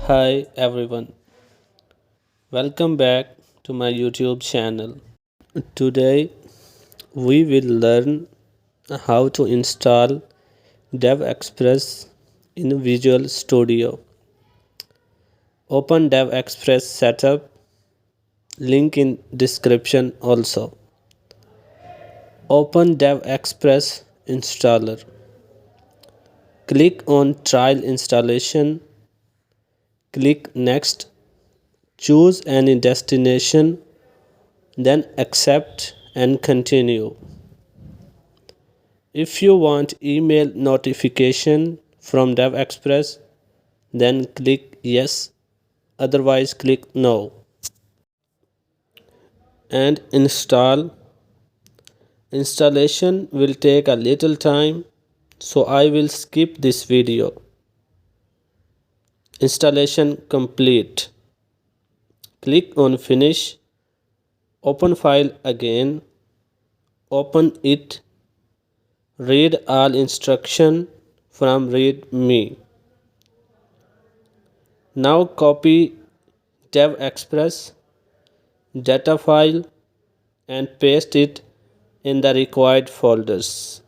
Hi everyone, welcome back to my YouTube channel. Today we will learn how to install DevExpress in Visual Studio. Open DevExpress setup, link in description also. Open DevExpress installer. Click on trial installation, click next, choose any destination, then accept and continue. If you want email notification from DevExpress, then click yes, otherwise click no. And install. Installation will take a little time, so I will skip this video. Installation complete. Click on finish. Open file again. Open it. Read all instruction from readme. Now copy DevExpress data file and paste it in the required folders.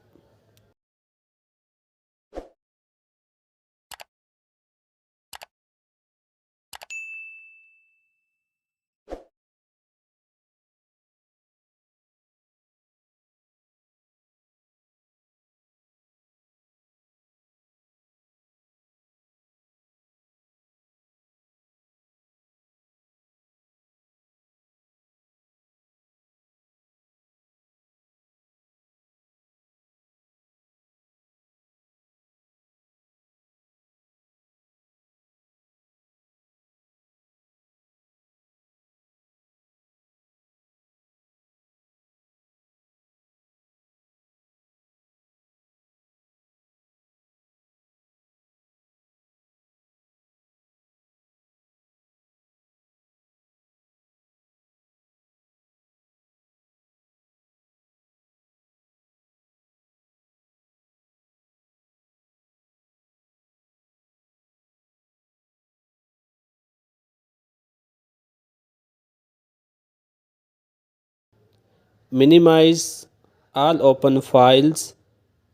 Minimize all open files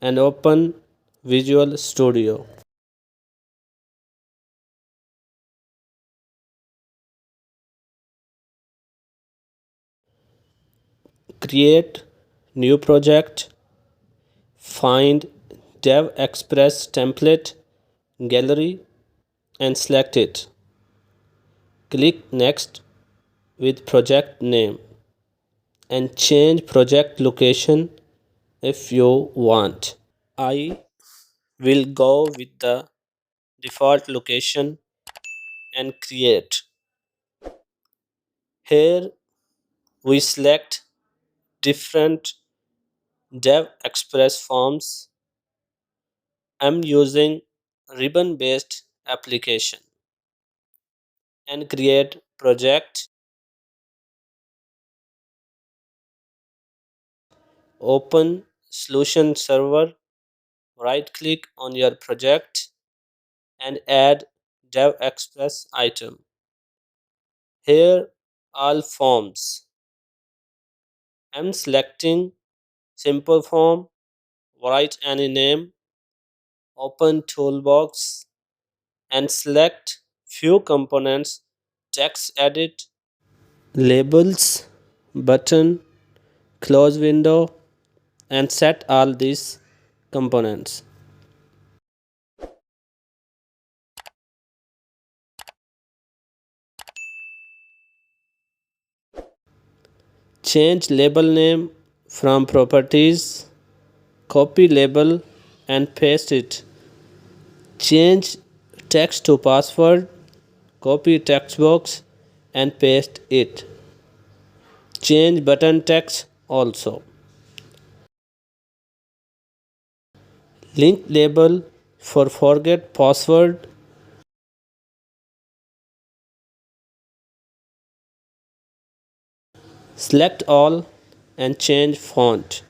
and open Visual Studio. Create new project. Find DevExpress template gallery and select it. Click next with project name and change project location if you want. I will go with the default location and create. Here we select different DevExpress forms. I'm using ribbon based application and create project. Open solution server, right click on your project and add DevExpress item. Here all forms. I'm selecting simple form, write any name, open toolbox and select few components, text edit, labels, button, close window and set all these components. Change label name from properties, copy label and paste it. Change text to password, copy text box and paste it. Change button text also. Link label for forget password. Select all and change font.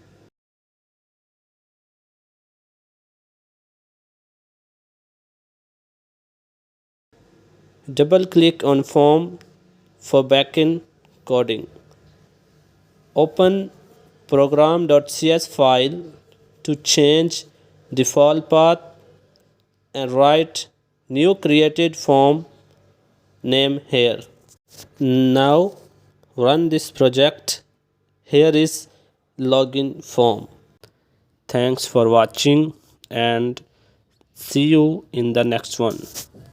Double click on form for backend coding. Open program.cs file to change default path and write new created form name here. Now run this project. Here is login form. Thanks for watching and see you in the next one.